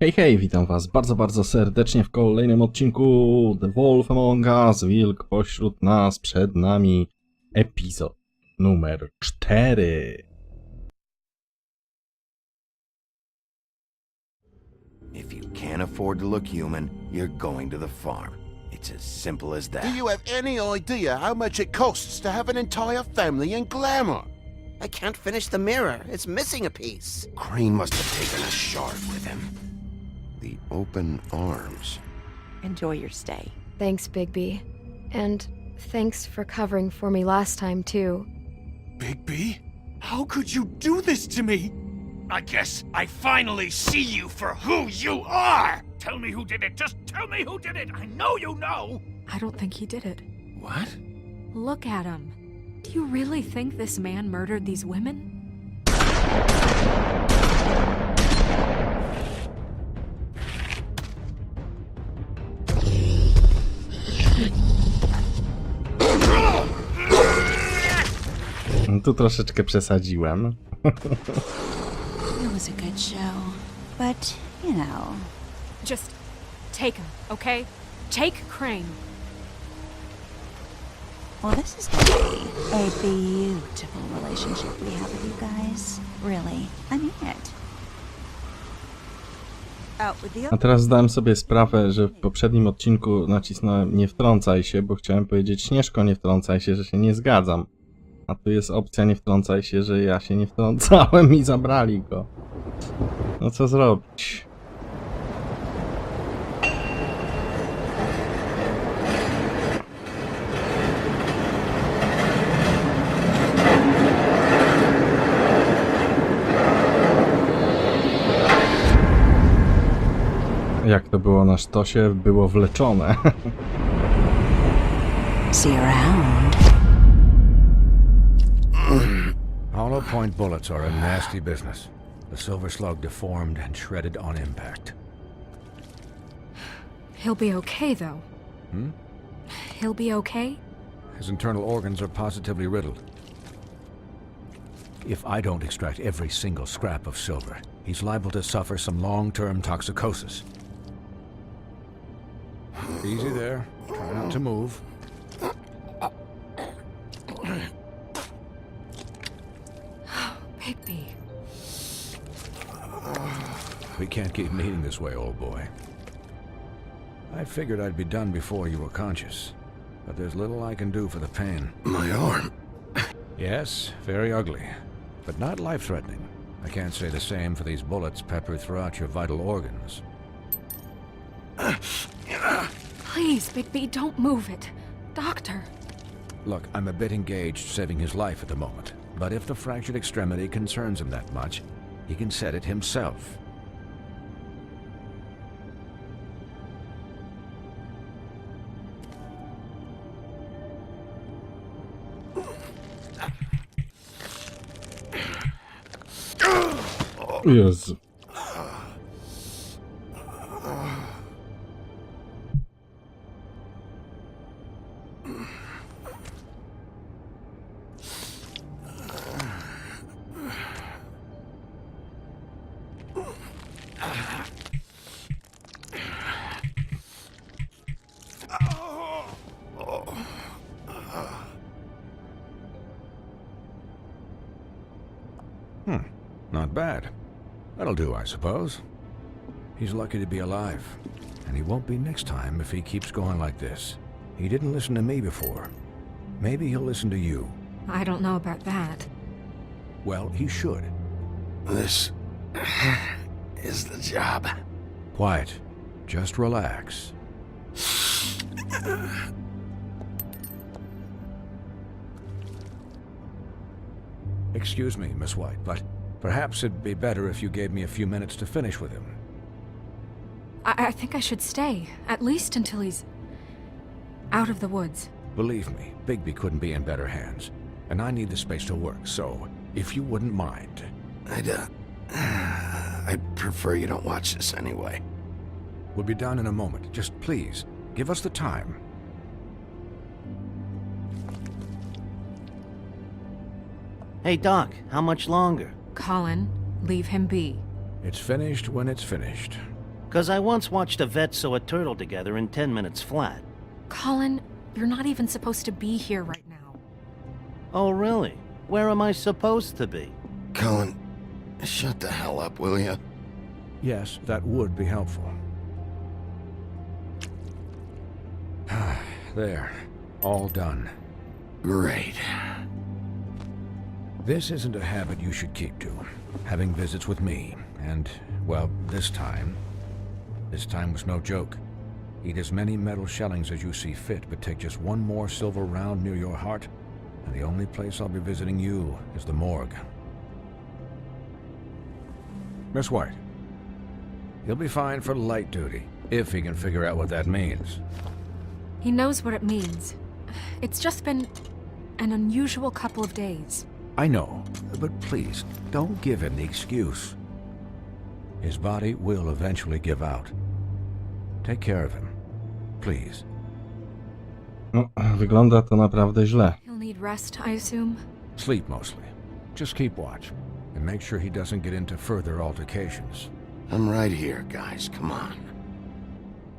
Hej, hej, witam was bardzo serdecznie w kolejnym odcinku The Wolf Among Us, Wilk pośród nas, przed nami epizod numer 4. If you can't afford to look human, you're going to the farm. It's as simple as that. Do you have any idea how much it costs to have an entire family in glamour? I can't finish the mirror. It's missing a piece. Crane must have taken a shard with him. The open arms. Enjoy your stay. Thanks, Bigby. And thanks for covering for me last time, too. Bigby? How could you do this to me? I guess I finally see you for who you are! Tell me who did it! Just tell me who did it! I know you know! I don't think he did it. What? Look at him. Do you really think this man murdered these women? Tu troszeczkę przesadziłem. It was a good show, but, you know... Just take him, okay? Take Crane. Well, this is gonna be a beautiful relationship we have with you guys. Really, I mean it. Out with A the... teraz zdałem sobie sprawę, że w poprzednim odcinku nacisnąłem nie wtrącaj się, bo chciałem powiedzieć Śnieżko nie wtrącaj się, że się nie zgadzam. A tu jest opcja nie wtrącaj się, że ja się nie wtrącałem i zabrali go. No co zrobić? Jak to było na sztosie, było wleczone. See you around. Hollow point bullets are a nasty business. The silver slug deformed and shredded on impact. He'll be okay, though. He'll be okay? His internal organs are positively riddled. If I don't extract every single scrap of silver, he's liable to suffer some long-term toxicosis. Easy there. Try not to move. Bigby. We can't keep meeting this way, old boy. I figured I'd be done before you were conscious, but there's little I can do for the pain. My arm. Yes, very ugly, but not life-threatening. I can't say the same for these bullets peppered throughout your vital organs. Please, Bigby, don't move it. Doctor. Look, I'm a bit engaged saving his life at the moment, but if the fractured extremity concerns him that much, he can set it himself. Jezu. Not bad. That'll do, I suppose. He's lucky to be alive, and he won't be next time if he keeps going like this. He didn't listen to me before. Maybe he'll listen to you. I don't know about that. Well, he should. This is the job. Quiet. Just relax. Excuse me, Miss White, but perhaps it'd be better if you gave me a few minutes to finish with him. I think I should stay, at least until he's out of the woods. Believe me, Bigby couldn't be in better hands, and I need the space to work, so if you wouldn't mind. I'd prefer you don't watch this anyway. We'll be done in a moment. Just please, give us the time. Hey, Doc, how much longer? Colin, leave him be. It's finished when it's finished. 'Cause I once watched a vet sew a turtle together in 10 minutes flat. Colin, you're not even supposed to be here right now. Oh, really? Where am I supposed to be? Colin, shut the hell up, will you? Yes, that would be helpful. There. All done. Great. This isn't a habit you should keep to. Having visits with me, and, well, this time was no joke. Eat as many metal shellings as you see fit, but take just one more silver round near your heart, and the only place I'll be visiting you is the morgue. Miss White, he'll be fine for light duty, if he can figure out what that means. He knows what it means. It's just been an unusual couple of days. I know, but please, don't give him the excuse. His body will eventually give out. Take care of him, please. No, wygląda to naprawdę źle. He'll need rest, I assume. Sleep mostly. Just keep watch, and make sure he doesn't get into further altercations. I'm right here, guys. Come on.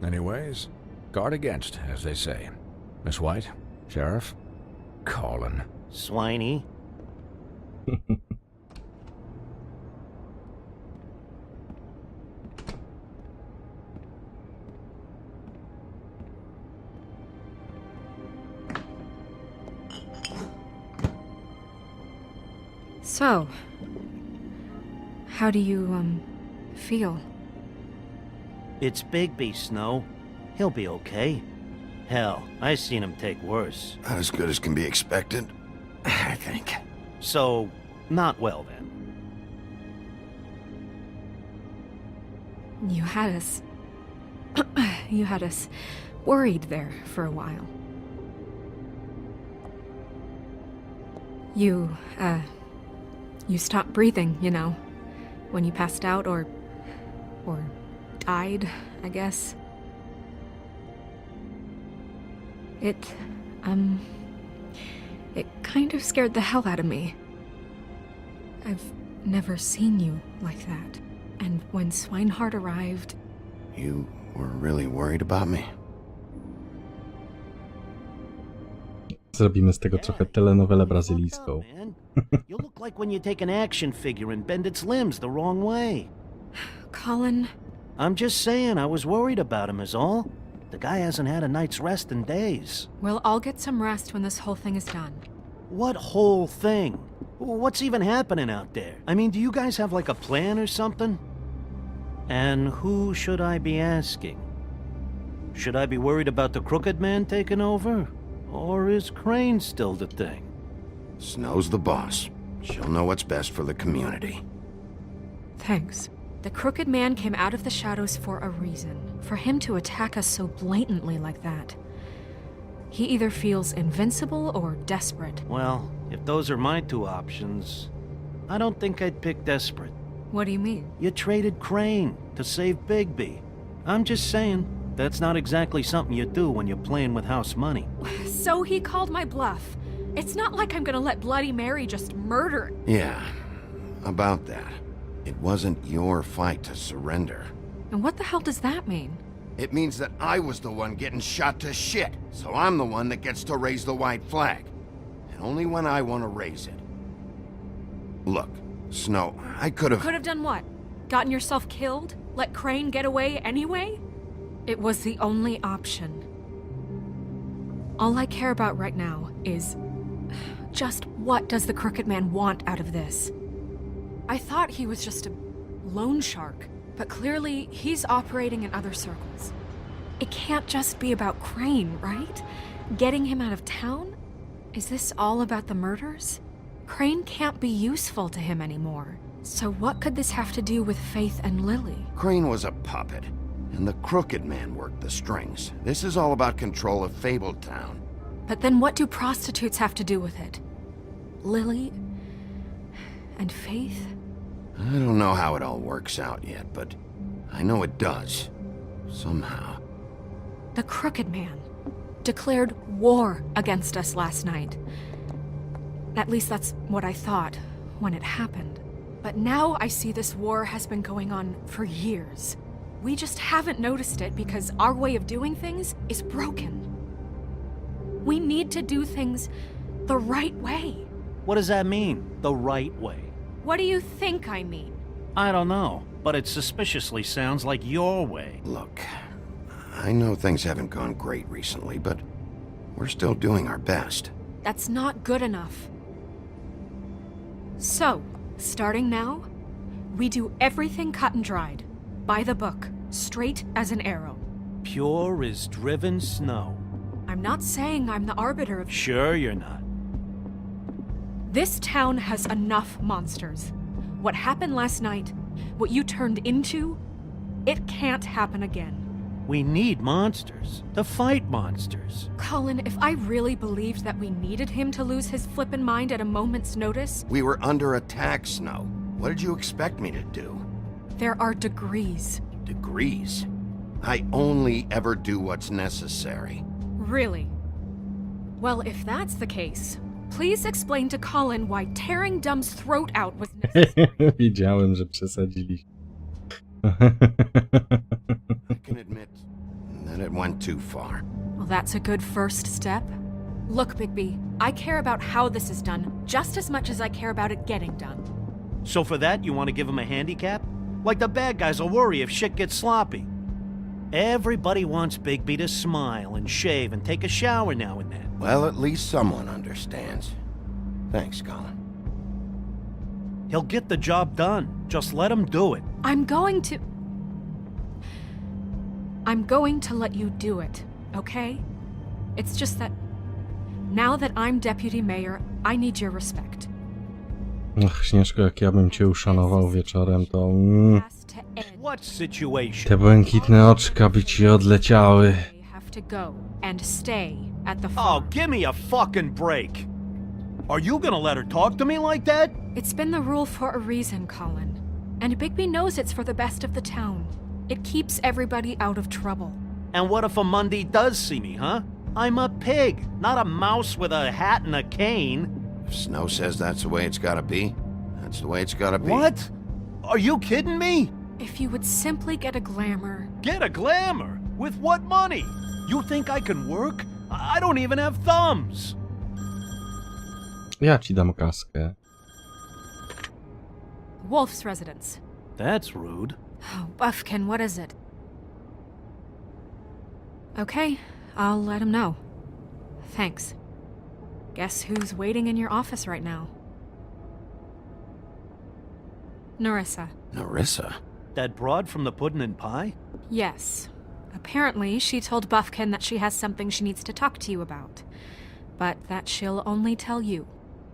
Anyways, guard against, as they say. Miss White, Sheriff, Colin. Swiney. So, how do you, feel? It's Bigby, Snow. He'll be okay. Hell, I seen him take worse. Not as good as can be expected, I think. So, not well then. You had us... you had us worried there for a while. You stopped breathing, you know, when you passed out or died, I guess. It kind of scared the hell out of me. I've never seen you like that. And when Swinehart arrived... You were really worried about me? Zrobimy z tego trochę telenowelę brazylijską. You look like when you take an action figure and bend its limbs the wrong way. Colin... I'm just saying, I was worried about him is all. The guy hasn't had a night's rest in days. Well, I'll get some rest when this whole thing is done. What whole thing? What's even happening out there? I mean, do you guys have like a plan or something? And who should I be asking? Should I be worried about the Crooked Man taking over? Or is Crane still the thing? Snow's the boss. She'll know what's best for the community. Thanks. The Crooked Man came out of the shadows for a reason. For him to attack us so blatantly like that. He either feels invincible or desperate. Well, if those are my two options, I don't think I'd pick desperate. What do you mean? You traded Crane to save Bigby. I'm just saying, that's not exactly something you do when you're playing with house money. So he called my bluff. It's not like I'm gonna let Bloody Mary just murder... Yeah, about that. It wasn't your fight to surrender. And what the hell does that mean? It means that I was the one getting shot to shit, so I'm the one that gets to raise the white flag. And only when I want to raise it. Look, Snow, I could have... Could have done what? Gotten yourself killed? Let Crane get away anyway? It was the only option. All I care about right now is... just what does the Crooked Man want out of this? I thought he was just a loan shark, but clearly he's operating in other circles. It can't just be about Crane, right? Getting him out of town? Is this all about the murders? Crane can't be useful to him anymore. So what could this have to do with Faith and Lily? Crane was a puppet, and the Crooked Man worked the strings. This is all about control of Fabletown. But then what do prostitutes have to do with it? Lily... and Faith? I don't know how it all works out yet, but I know it does. Somehow. The Crooked Man declared war against us last night. At least that's what I thought when it happened. But now I see this war has been going on for years. We just haven't noticed it because our way of doing things is broken. We need to do things the right way. What does that mean, the right way? What do you think I mean? I don't know, but it suspiciously sounds like your way. Look, I know things haven't gone great recently, but we're still doing our best. That's not good enough. So, starting now, we do everything cut and dried. By the book, straight as an arrow. Pure as driven snow. I'm not saying I'm the arbiter of... Sure you're not. This town has enough monsters. What happened last night, what you turned into, it can't happen again. We need monsters to fight monsters. Colin, if I really believed that we needed him to lose his flippin' mind at a moment's notice... We were under attack, Snow. What did you expect me to do? There are degrees. Degrees? I only ever do what's necessary. Really? Well, if that's the case, please explain to Colin why tearing Dumb's throat out was necessary. Wiedziałem, że przesadziliśmy. I can admit that it went too far. Well, that's a good first step. Look, Bigby, I care about how this is done just as much as I care about it getting done. So for that, you want to give him a handicap? Like the bad guys will worry if shit gets sloppy. Everybody wants Bigby to smile and shave and take a shower now and then. Well, at least someone understands. Thanks, Colin. He'll get the job done. Just let him do it. I'm going to let you do it, okay? It's just that now that I'm deputy mayor, I need your respect. Ach, Śnieżko, jak ja bym cię uszanował wieczorem, to... Has to end. What situation? Te błękitne oczka by ci odleciały. They have to go and stay at the Oh, farm. give me a fucking break. Are you gonna let her talk to me like that? It's been the rule for a reason, Colin. And Bigby knows it's for the best of the town. It keeps everybody out of trouble. And what if a Monday does see me, huh? I'm a pig, not a mouse with a hat and a cane. If Snow says that's the way it's gotta be, that's the way it's gotta be. What? Are you kidding me? If you would simply get a glamour. Get a glamour? With what money? You think I can work? I don't even have thumbs. Ja ci dam kaskę. Wolf's residence. That's rude. Oh, Buffkin, what is it? Okay, I'll let him know. Thanks. Guess who's waiting in your office right now? Narissa. Narissa? That broad from the puddin' and pie? Yes. Apparently, she told Buffkin that she has something she needs to talk to you about. But that she'll only tell you.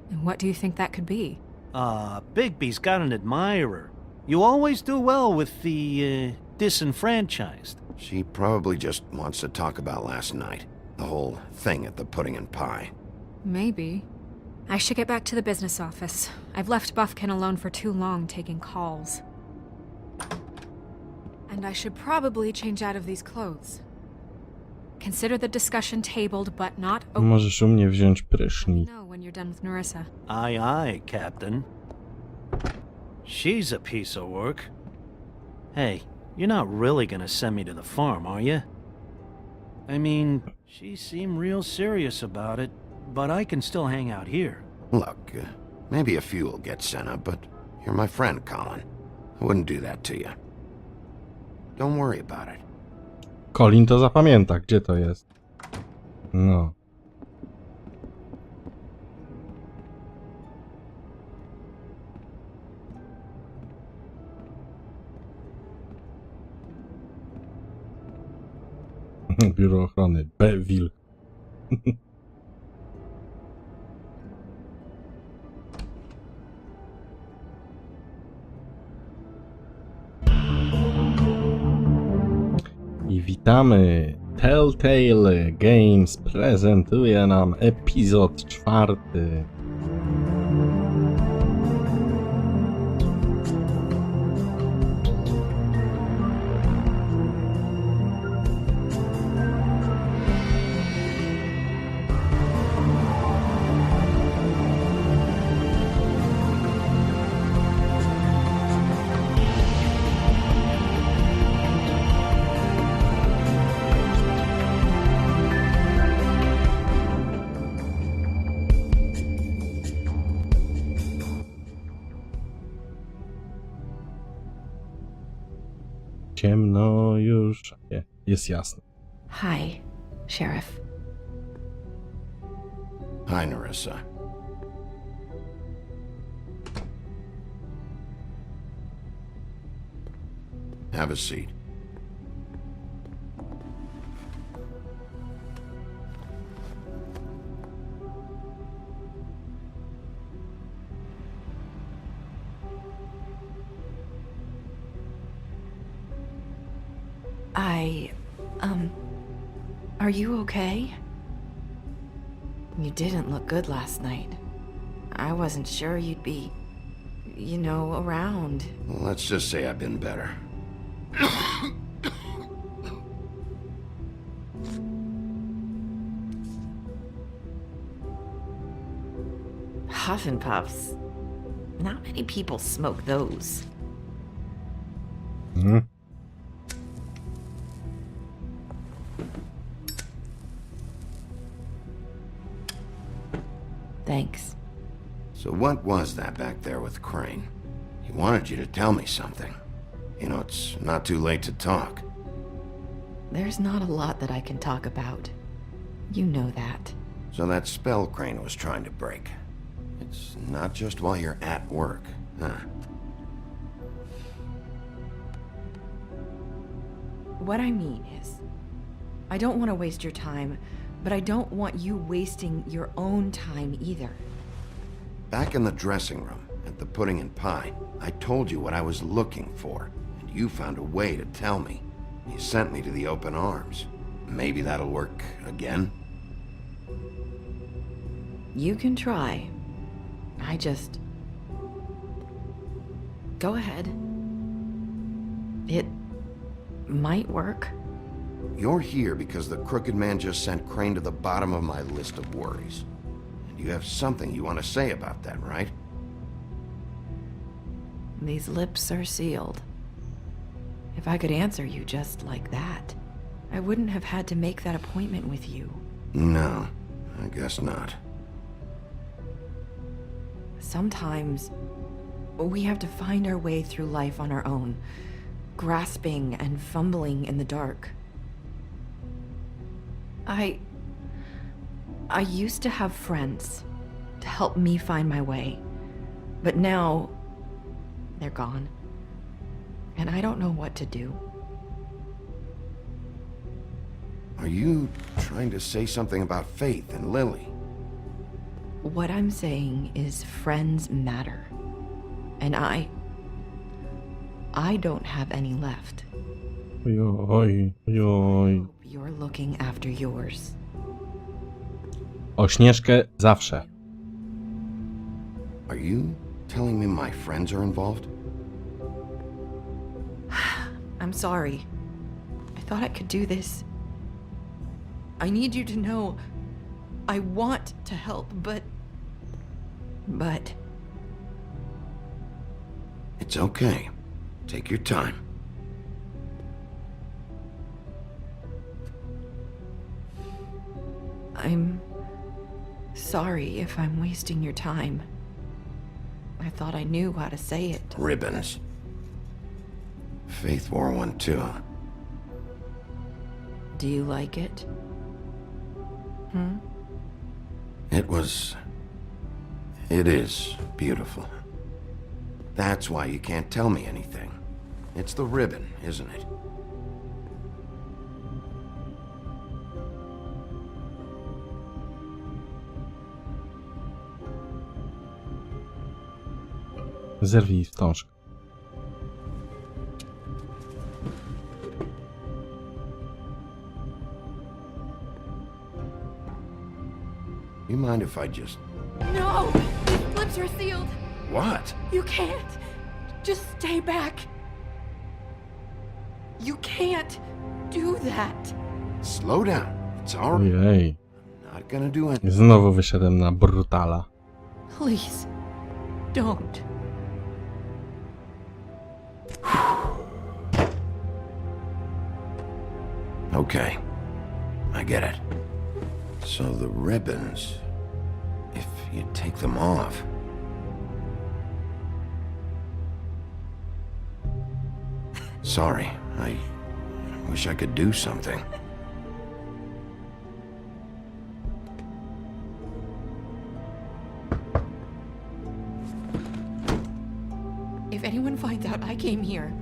And what do you think that could be? Bigby's got an admirer. You always do well with the, disenfranchised. She probably just wants to talk about last night. The whole thing at the pudding and pie. Maybe. I should get back to the business office. I've left Buffkin alone for too long taking calls. And I should probably change out of these clothes. Consider the discussion tabled, but not open. Możesz u mnie wziąć Let me prysznic. know when you're done with Narissa. Aye, aye, Captain. She's a piece of work. Hey, you're not really gonna send me to the farm, are you? I mean, she seemed real serious about it, but I can still hang out here. Look, maybe a few will get sent up, but you're my friend, Colin. I wouldn't do that to you. Don't worry about it. Colin to zapamięta, gdzie to jest. No. Biuro Ochrony. Beville. I witamy. Telltale Games prezentuje nam epizod 4. Ciemno już. Nie, jest jasno. Hi, Sheriff. Hi, Narissa. Have a seat. Are you okay? You didn't look good last night. I wasn't sure you'd be, around. Well, let's just say I've been better. Huff and puffs. Not many people smoke those. Mhm. Thanks. So what was that back there with Crane? He wanted you to tell me something. You know, it's not too late to talk. There's not a lot that I can talk about. You know that. So that spell Crane was trying to break. It's not just while you're at work, huh? What I mean is, I don't want to waste your time, but I don't want you wasting your own time either. Back in the dressing room, at the pudding and pie, I told you what I was looking for, and you found a way to tell me. You sent me to the open arms. Maybe that'll work again? You can try. Go ahead. It might work. You're here because the crooked man just sent Crane to the bottom of my list of worries. And you have something you want to say about that, right? These lips are sealed. If I could answer you just like that, I wouldn't have had to make that appointment with you. No, I guess not. Sometimes we have to find our way through life on our own, grasping and fumbling in the dark. I used to have friends to help me find my way, but now they're gone, and I don't know what to do. Are you trying to say something about Faith and Lily? What I'm saying is friends matter, and I don't have any left. Oj. Hope you're looking after yours. O Śnieżkę zawsze. Are you telling me my friends are involved? I'm sorry. I thought I could do this. I need you to know I want to help, but... It's okay. Take your time. I'm sorry if I'm wasting your time. I thought I knew how to say it. Ribbons. Faith wore one too. Do you like it? It is beautiful. That's why you can't tell me anything. It's the ribbon, isn't it? Zerwij wstążkę. You mind if I just... No! These lips are sealed! What? You can't! Just stay back! You can't do that! Slow down. It's all right. Ojej. I'm not gonna do anything. Znowu wyszedłem na brutala. Please, don't. Okay. I get it. So the ribbons, if you take them off... Sorry, I wish I could do something. If anyone finds out I came here...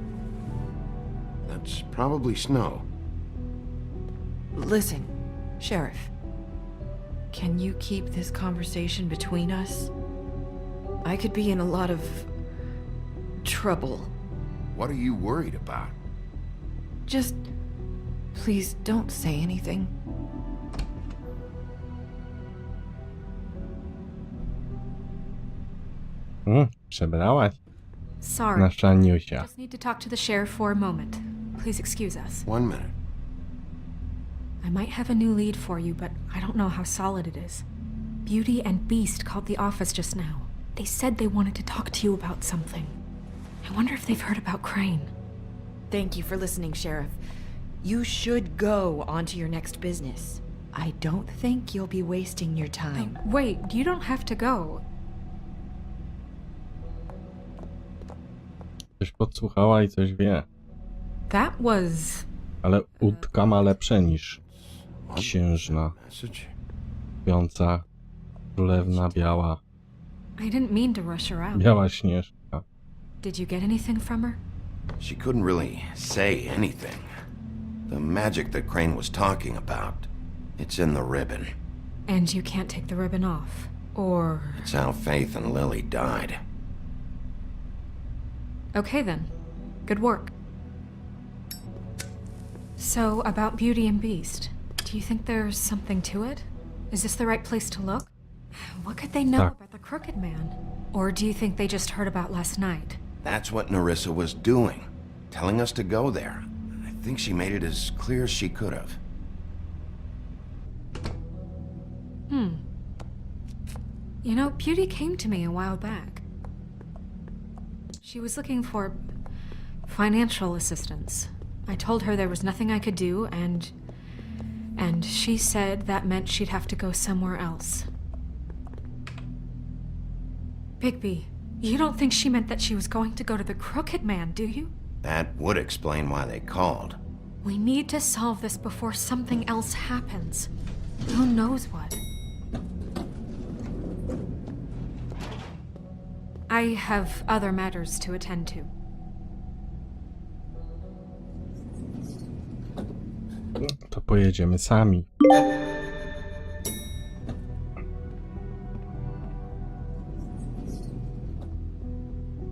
That's probably snow. Listen, Sheriff. Can you keep this conversation between us? I could be in a lot of... trouble. What are you worried about? Just... please don't say anything. Przebrałaś Sorry. na Szaniusia. Just need to talk to the sheriff for a moment. Please excuse us. 1 minute. I might have a new lead for you, but I don't know how solid it is. Beauty and Beast called the office just now. They said they wanted to talk to you about something. I wonder if they've heard about Crane. Thank you for listening, Sheriff. You should go on to your next business. I don't think you'll be wasting your time. Wait, you don't have to go. Coś podsłuchała i coś wie. That was... Ale łódka ma lepsze niż księżna, Message? śpiąca, królewna biała, I didn't mean to rush her out. biała śnieżka. Did you get anything from her? She couldn't really say anything. The magic that Crane was talking about, it's in the ribbon. And you can't take the ribbon off. Or... It's how Faith and Lily died. Okay then. Good work. So, about Beauty and Beast. Do you think there's something to it? Is this the right place to look? What could they know about the Crooked Man? Or do you think they just heard about last night? That's what Nerissa was doing, telling us to go there. I think she made it as clear as she could have. You know, Beauty came to me a while back. She was looking for financial assistance. I told her there was nothing I could do, and she said that meant she'd have to go somewhere else. Bigby, you don't think she meant that she was going to go to the Crooked Man, do you? That would explain why they called. We need to solve this before something else happens. Who knows what? I have other matters to attend to. To pojedziemy sami.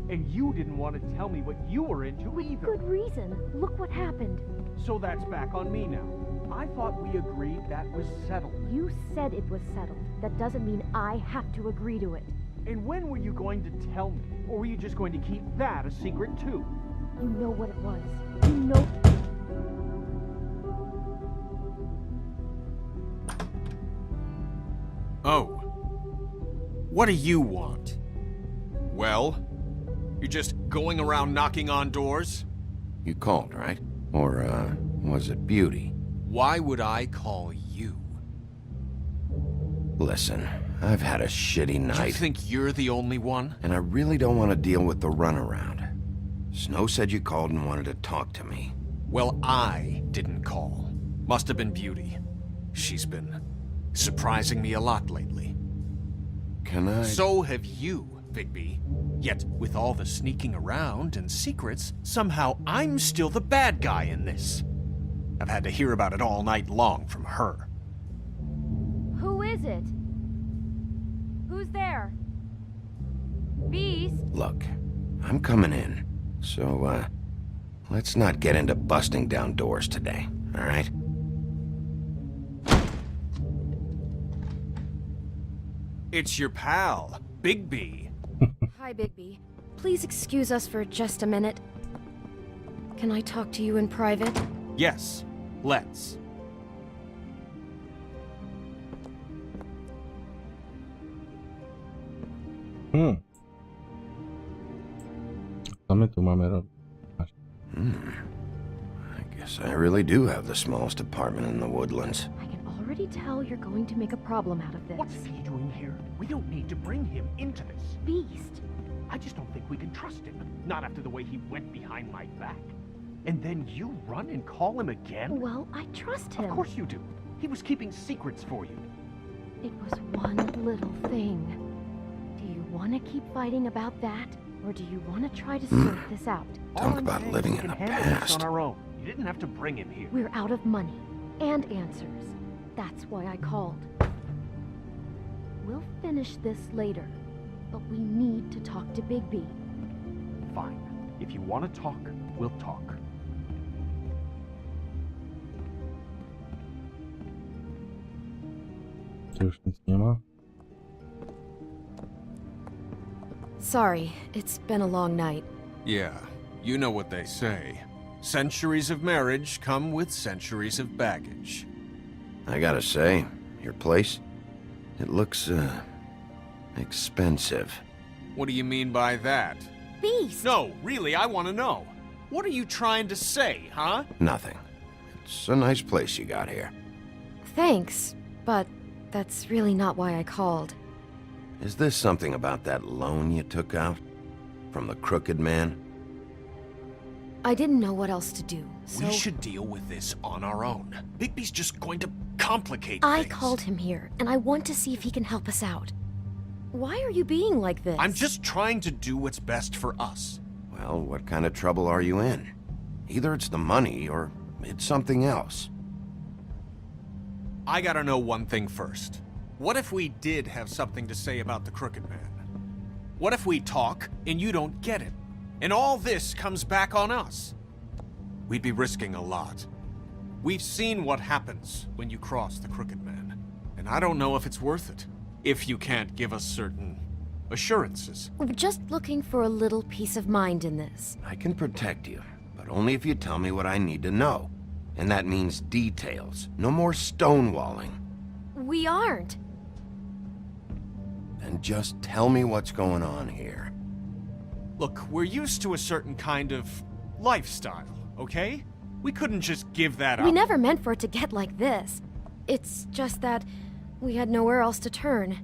And you didn't want to tell me what you were into either. Good reason. Look what happened. So that's back on me now. I thought we agreed that was settled. You said it was settled. That doesn't mean I have to agree to it. And when were you going to tell me? Or were you just going to keep that a secret too? You know what it was. You know... Oh. What do you want? Well? You're just going around knocking on doors? You called, right? Or, was it Beauty? Why would I call you? Listen, I've had a shitty night. You think you're the only one? And I really don't want to deal with the runaround. Snow said you called and wanted to talk to me. Well, I didn't call. Must have been Beauty. She's been surprising me a lot lately. Can I... So have you, Bigby. Yet, with all the sneaking around and secrets, somehow I'm still the bad guy in this. I've had to hear about it all night long from her. Who is it? Who's there? Beast? Look, I'm coming in. So, let's not get into busting down doors today, all right? It's your pal, Bigby. Hi, Bigby. Please excuse us for just a minute. Can I talk to you in private? Yes, let's. Co my tu mamy robić? I guess I really do have the smallest apartment in the woodlands. I can already tell you're going to make a problem out of this. What's he doing here? We don't need to bring him into this. Beast? I just don't think we can trust him. Not after the way he went behind my back. And then you run and call him again? Well, I trust him. Of course you do. He was keeping secrets for you. It was one little thing. Do you want to keep fighting about that? Or do you want to try to sort this out? Talk about living in the We can handle this past. on our own. You didn't have to bring him here. We're out of money and answers. That's why I called. We'll finish this later, but we need to talk to Bigby. Fine. If you want to talk, we'll talk. Tu już nic nie ma. Sorry, it's been a long night. Yeah, you know what they say. Centuries of marriage come with centuries of baggage. I gotta say, your place, it looks, expensive. What do you mean by that? Beast! No, really, I want to know. What are you trying to say, huh? Nothing. It's a nice place you got here. Thanks, but that's really not why I called. Is this something about that loan you took out? From the crooked man? I didn't know what else to do, so... We should deal with this on our own. Bigby's just going to complicate I things. called him here, and I want to see if he can help us out. Why are you being like this? I'm just trying to do what's best for us. Well, what kind of trouble are you in? Either it's the money, or it's something else. I gotta know one thing first. What if we did have something to say about the Crooked Man? What if we talk and you don't get it? And all this comes back on us? We'd be risking a lot. We've seen what happens when you cross the Crooked Man. And I don't know if it's worth it. If you can't give us certain assurances. We're just looking for a little peace of mind in this. I can protect you, but only if you tell me what I need to know. And that means details. No more stonewalling. We aren't. Then just tell me what's going on here. Look, we're used to a certain kind of lifestyle, okay? We couldn't just give that up. We never meant for it to get like this. It's just that we had nowhere else to turn,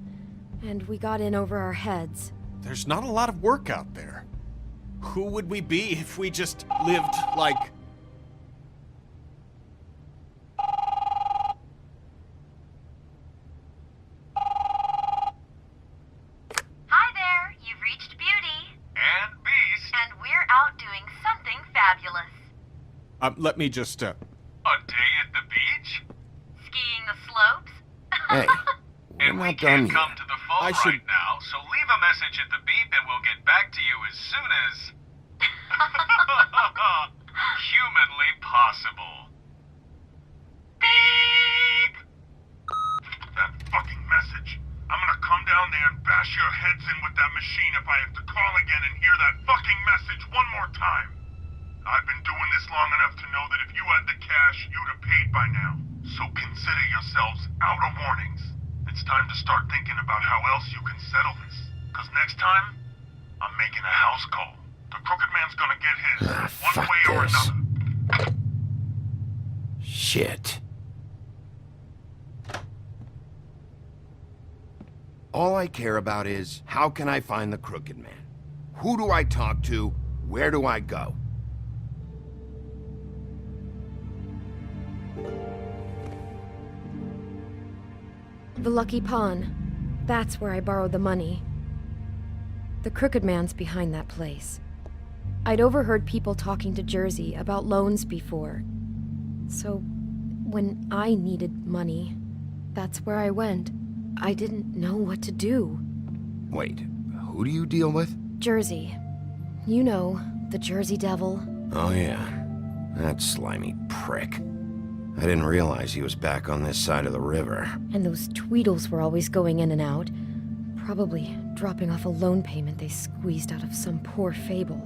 and we got in over our heads. There's not a lot of work out there. Who would we be if we just lived like... Hi there, you've reached Beauty. And Beast. And we're out doing something fabulous. Let me just, A day at the beach? Skiing the slopes? Hey, we're And we not can't done come yet. to the phone right now, so leave a message at the beep and we'll get back to you as soon as... humanly possible. Beep! That fucking message. I'm gonna come down there and bash your heads in with that machine if I have to call again and hear that fucking message one more time. I've been doing this long enough to know that if you had the cash, you'd have paid by now. So consider yourselves out of warnings. It's time to start thinking about how else you can settle this. Because next time, I'm making a house call. The Crooked Man's gonna get his, one fuck way or this. another. Shit. All I care about is, how can I find the Crooked Man? Who do I talk to? Where do I go? The Lucky Pawn. That's where I borrowed the money. The Crooked Man's behind that place. I'd overheard people talking to Jersey about loans before. So, when I needed money, that's where I went. I didn't know what to do. Wait, who do you deal with? Jersey. You know, the Jersey Devil. Oh yeah, that slimy prick. I didn't realize he was back on this side of the river. And those Tweedles were always going in and out. Probably dropping off a loan payment they squeezed out of some poor fable.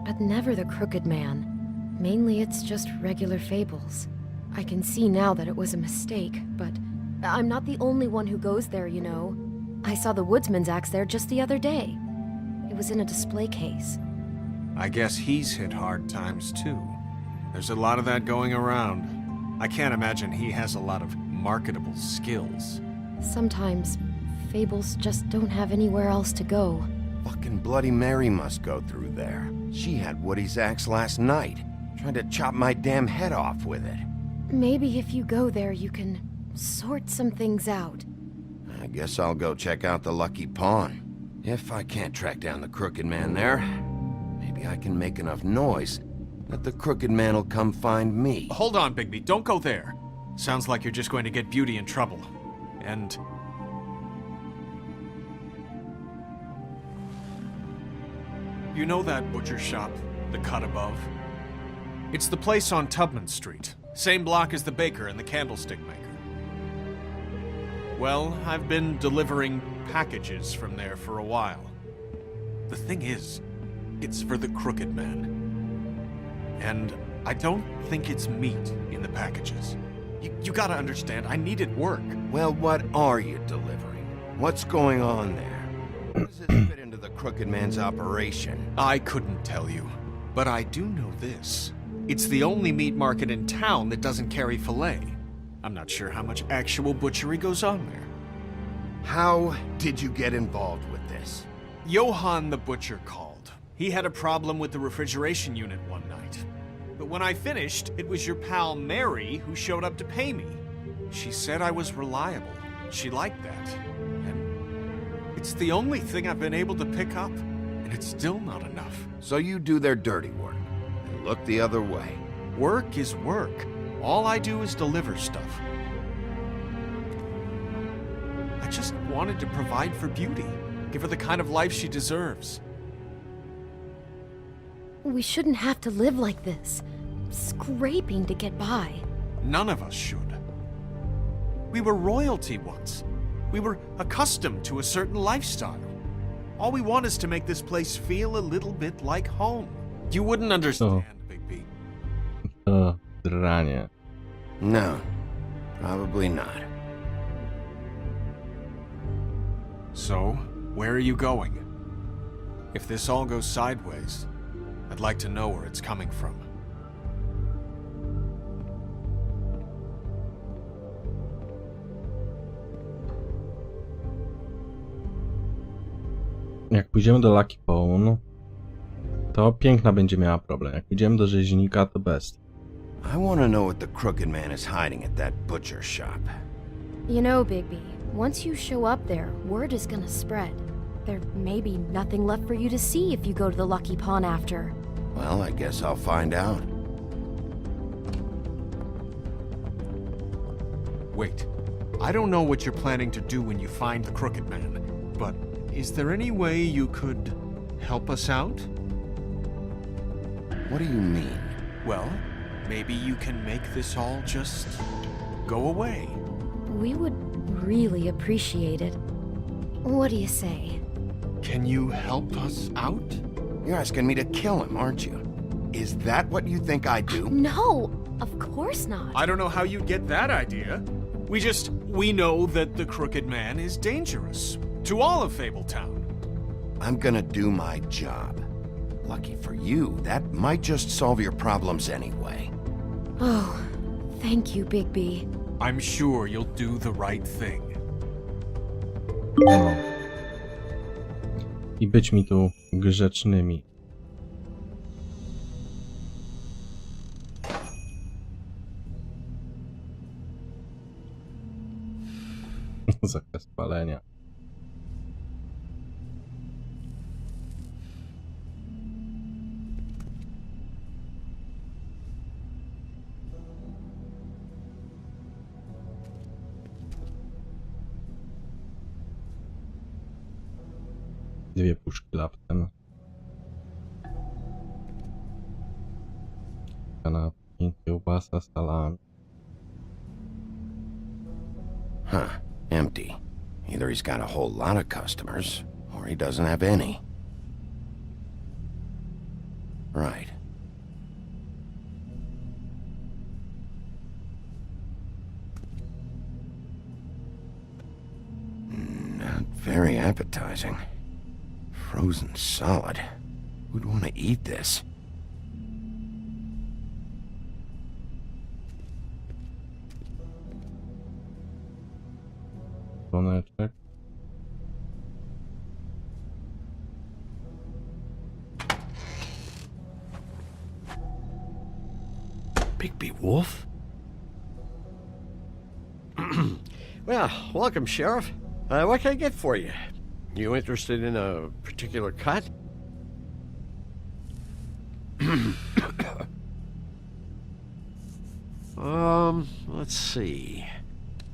But never the Crooked Man. Mainly it's just regular fables. I can see now that it was a mistake, but I'm not the only one who goes there, you know. I saw the Woodsman's axe there just the other day. It was in a display case. I guess he's hit hard times too. There's a lot of that going around. I can't imagine he has a lot of marketable skills. Sometimes, fables just don't have anywhere else to go. Fucking Bloody Mary must go through there. She had Woody's axe last night. Tried to chop my damn head off with it. Maybe if you go there, you can sort some things out. I guess I'll go check out the Lucky Pawn. If I can't track down the Crooked Man there, maybe I can make enough noise that the Crooked Man will come find me. Hold on, Bigby. Don't go there. Sounds like you're just going to get Beauty in trouble. And... you know that butcher shop, the cut above? It's the place on Tubman Street. Same block as the baker and the candlestick maker. Well, I've been delivering packages from there for a while. The thing is, it's for the Crooked Man. And I don't think it's meat in the packages. You gotta understand, I needed work. Well, what are you delivering? What's going on there? How does it fit into the Crooked Man's operation? I couldn't tell you, but I do know this. It's the only meat market in town that doesn't carry filet. I'm not sure how much actual butchery goes on there. How did you get involved with this? Johann the butcher called. He had a problem with the refrigeration unit one night. But when I finished, it was your pal Mary who showed up to pay me. She said I was reliable. She liked that. And it's the only thing I've been able to pick up, and it's still not enough. So you do their dirty work and look the other way. Work is work. All I do is deliver stuff. I just wanted to provide for Beauty, give her the kind of life she deserves. We shouldn't have to live like this, scraping to get by. None of us should. We were royalty once. We were accustomed to a certain lifestyle. All we want is to make this place feel a little bit like home. You wouldn't understand, Bigby. Dranie. No, probably not. So, where are you going? If this all goes sideways, I'd like to know where it's coming from. Jak pójdziemy do Lucky Pawn, to Piękna będzie miała problem. Jak pójdziemy do rzeźnika, to Bestia. I want to know what the Crooked Man is hiding at that butcher shop. You know, Bigby, once you show up there, word is gonna spread. There may be nothing left for you to see if you go to the Lucky Pawn after. Well, I guess I'll find out. Wait, I don't know what you're planning to do when you find the Crooked Man, but is there any way you could help us out? What do you mean? Well, maybe you can make this all just go away. We would really appreciate it. What do you say? Can you help us out? You're asking me to kill him, aren't you? Is that what you think I do? No, of course not. I don't know how you'd get that idea. We know that the Crooked Man is dangerous to all of Fabletown. I'm gonna do my job. Lucky for you, that might just solve your problems anyway. Oh, thank you, Bigby. I'm sure you'll do the right thing. I być mi tu grzecznymi. Zakaz palenia. Dwie puszki laptem. Kanapki, kiełbasa, salami. Huh. Empty. Either he's got a whole lot of customers, or he doesn't have any. Right. Not very appetizing. Frozen solid. Who'd want to eat this? Dzwoneczek. wolf? Well, welcome, Sheriff. What can I get for you? You interested in a particular cut? Let's see.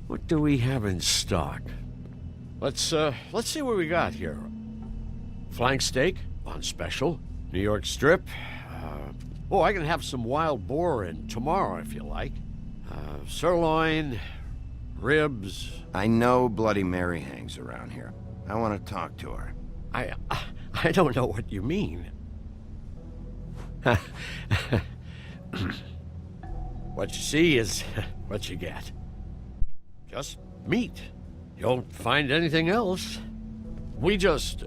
What do we have in stock? Let's see what we got here. Flank steak on special. New York strip. Oh, I can have some wild boar in tomorrow if you like. Sirloin, ribs. I know Bloody Mary hangs around here. I want to talk to her. I don't know what you mean. What you see is what you get. Just meat. You don't find anything else. We just,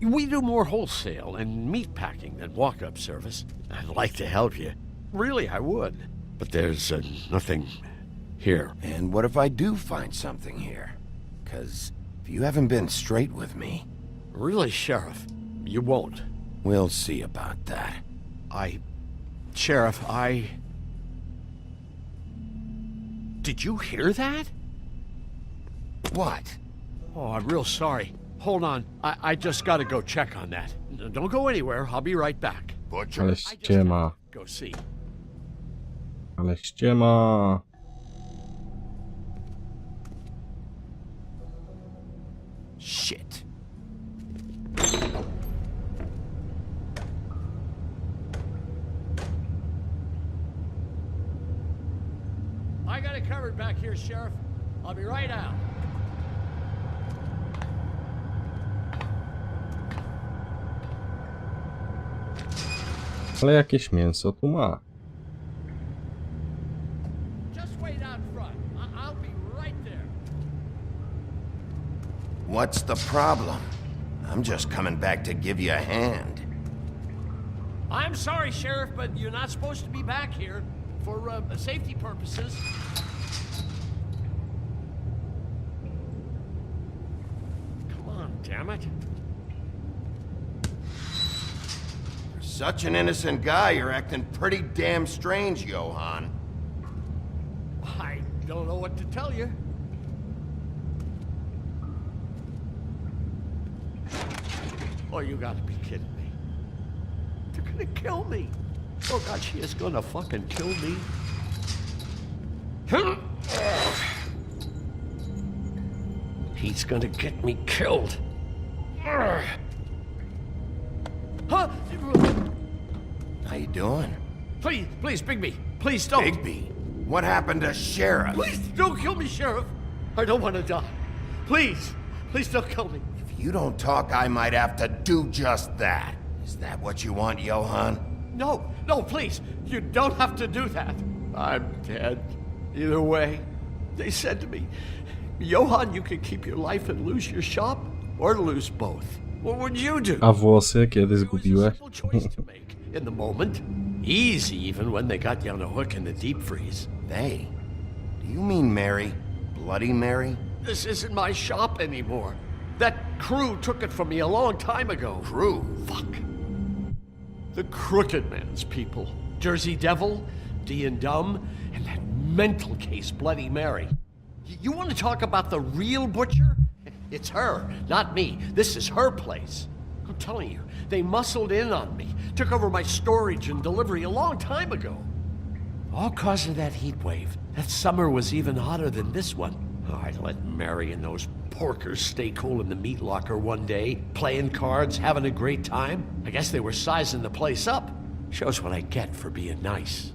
we do more wholesale and meat packing than walk-up service. I'd like to help you. Really, I would. But there's nothing here. And what if I do find something here? 'Cause if you haven't been straight with me... Really, Sheriff, you won't. We'll see about that. Sheriff, Did you hear that? What? Oh, I'm real sorry. Hold on. I just gotta go check on that. Don't go anywhere. I'll be right back. Butcher. Ale ściema. Go see. Ale ściema. Shit. I got it covered back here, Sheriff. I'll be right out. Ale jakieś mięso tu ma. Just wait out front. I'll be right there. What's the problem? I'm just coming back to give you a hand. I'm sorry, Sheriff, but you're not supposed to be back here for safety purposes. Come on, damn it. Such an innocent guy, you're acting pretty damn strange, Johann. I don't know what to tell you. Oh, you gotta be kidding me. They're gonna kill me. Oh, God, she is gonna fucking kill me. He's gonna get me killed. Huh? How you doing? Please, Bigby. Please don't. Bigby? What happened to Sheriff? Please don't kill me, Sheriff. I don't want to die. Please don't kill me. If you don't talk, I might have to do just that. Is that what you want, Johann? No, please. You don't have to do that. I'm dead. Either way. They said to me, Johann, you can keep your life and lose your shop, or lose both. What would you do? A włosy kiedy zgubiłeś? In the moment. Easy, even when they got you on a hook in the deep freeze. They? Do you mean Mary? Bloody Mary? This isn't my shop anymore. That crew took it from me a long time ago. Crew? Fuck. The Crooked Man's people. Jersey Devil, D and Dumb, and that mental case, Bloody Mary. You want to talk about the real butcher? It's her, not me. This is her place. I'm telling you, they muscled in on me, took over my storage and delivery a long time ago. All cause of that heat wave. That summer was even hotter than this one. Oh, I let Mary and those porkers stay cool in the meat locker one day, playing cards, having a great time. I guess they were sizing the place up. Shows what I get for being nice.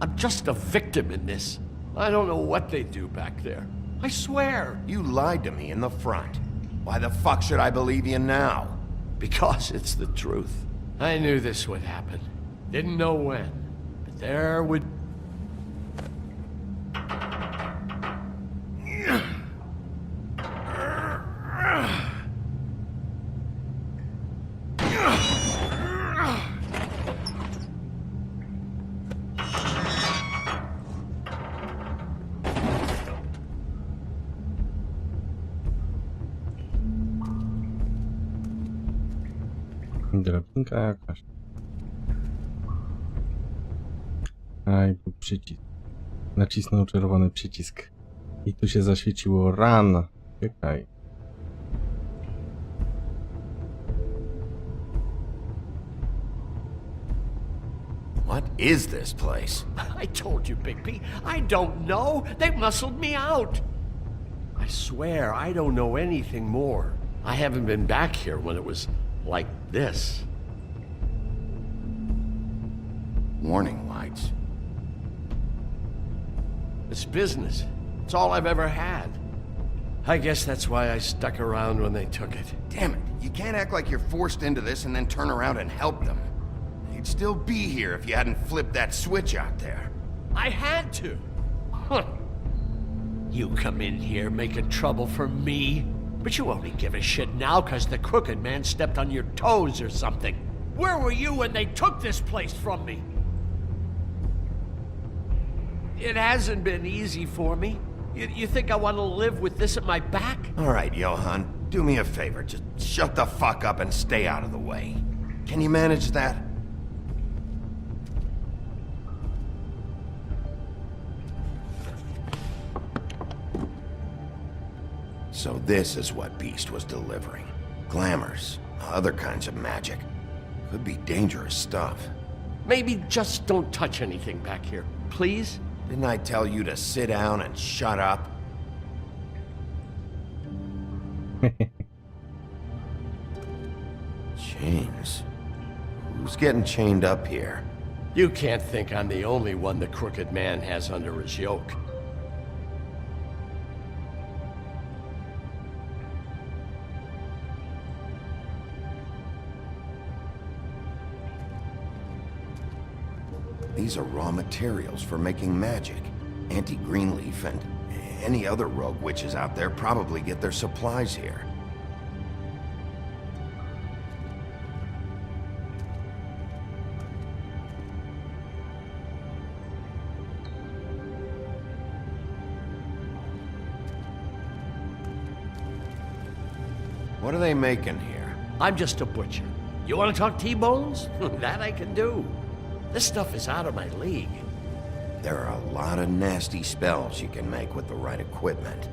I'm just a victim in this. I don't know what they do back there. I swear. You lied to me in the front. Why the fuck should I believe you now? Because it's the truth. I knew this would happen. Didn't know when. But there would... Drabinka jakaś. A i był przycisk. Nacisnął czerwony przycisk. I tu się zaświeciło run. Czekaj. What is this place? I told you, Bigby. I don't know. They muscled me out. I swear I don't know anything more. I haven't been back here when it was like this. Warning lights. It's business. It's all I've ever had. I guess that's why I stuck around when they took it. Damn it, you can't act like you're forced into this and then turn around and help them. You'd still be here if you hadn't flipped that switch out there. I had to. Huh. You come in here making trouble for me, but you only give a shit now because the crooked man stepped on your toes or something. Where were you when they took this place from me? It hasn't been easy for me. You think I want to live with this at my back? All right, Johan, do me a favor. Just shut the fuck up and stay out of the way. Can you manage that? So this is what Beast was delivering. Glamours, other kinds of magic. Could be dangerous stuff. Maybe just don't touch anything back here, please? Didn't I tell you to sit down and shut up? Chains. Who's getting chained up here? You can't think I'm the only one the crooked man has under his yoke. These are raw materials for making magic. Auntie Greenleaf and any other rogue witches out there probably get their supplies here. What are they making here? I'm just a butcher. You want to talk T-bones? That I can do. This stuff is out of my league. There are a lot of nasty spells you can make with the right equipment.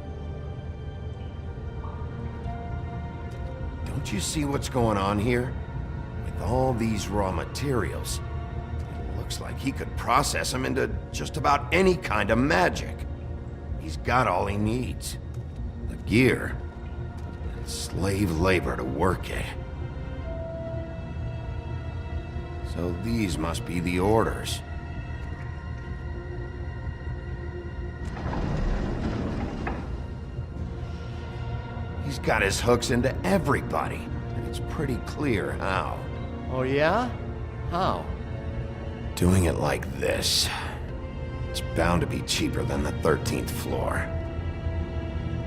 Don't you see what's going on here? With all these raw materials, it looks like he could process them into just about any kind of magic. He's got all he needs. The gear, and slave labor to work it. So these must be the orders. He's got his hooks into everybody, and it's pretty clear how. Oh yeah? How? Doing it like this. It's bound to be cheaper than the 13th floor.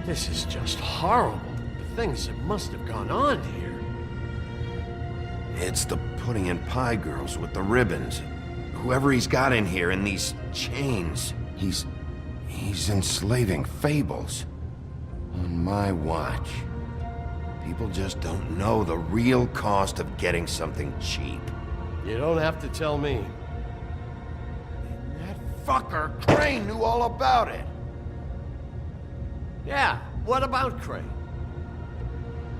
This is just horrible. The things that must have gone on here. It's the pudding and pie girls with the ribbons. Whoever he's got in here in these chains, he's enslaving fables. On my watch. People just don't know the real cost of getting something cheap. You don't have to tell me. That fucker Crane knew all about it. Yeah, what about Crane?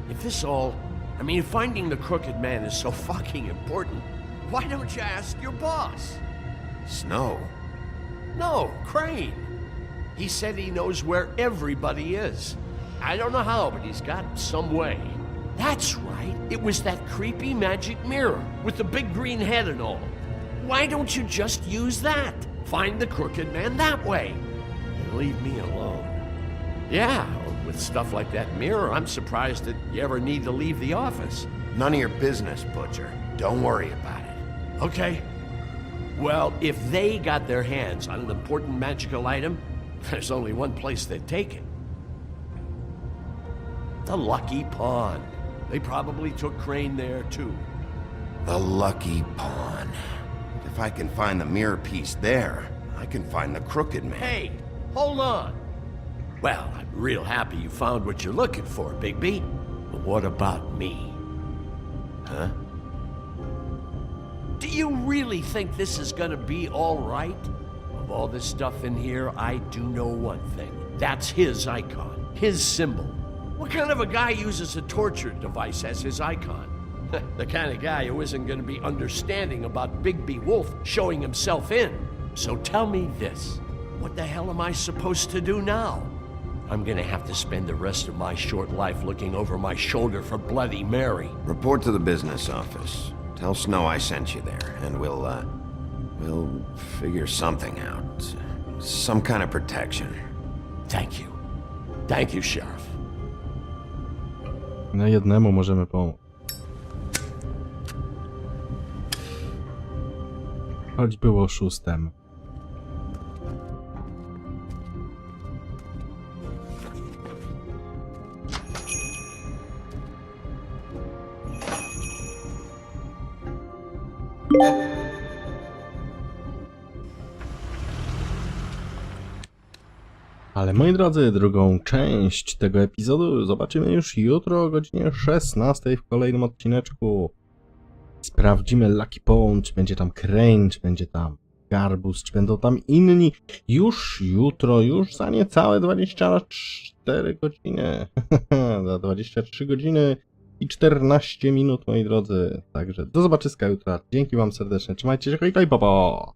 If this all... I mean, finding the crooked man is so fucking important, why don't you ask your boss? Snow? No, Crane. He said he knows where everybody is. I don't know how, but he's got some way. That's right. It was that creepy magic mirror with the big green head and all. Why don't you just use that? Find the crooked man that way. And leave me alone. Yeah, with stuff like that mirror, I'm surprised that you ever need to leave the office. None of your business, Butcher. Don't worry about it. Okay. Well, if they got their hands on an important magical item, there's only one place they'd take it. The Lucky Pawn. They probably took Crane there, too. The Lucky Pawn. If I can find the mirror piece there, I can find the crooked man. Hey, hold on. Well, I'm real happy you found what you're looking for, Bigby. But what about me? Huh? Do you really think this is gonna be all right? Of all this stuff in here, I do know one thing. That's his icon, his symbol. What kind of a guy uses a torture device as his icon? The kind of guy who isn't gonna be understanding about Bigby Wolf showing himself in. So tell me this, what the hell am I supposed to do now? I'm gonna have to spend the rest of my short life looking over my shoulder for Bloody Mary. Report to the business office. Tell Snow I sent you there, and we'll figure something out. Some kind of protection. Thank you. Thank you, Sheriff. Na jednemu możemy pomóc. Choć było oszustem. Ale moi drodzy, drugą część tego epizodu zobaczymy już jutro o godzinie 16 w kolejnym odcineczku. Sprawdzimy Lucky Pond, czy będzie tam Crane, czy będzie tam Garbus, czy będą tam inni. Już jutro, już za niecałe 24 godziny. Za 23 godziny i 14 minut, moi drodzy. Także do zobaczyska jutro. Dzięki wam serdecznie. Trzymajcie się, hej, pa!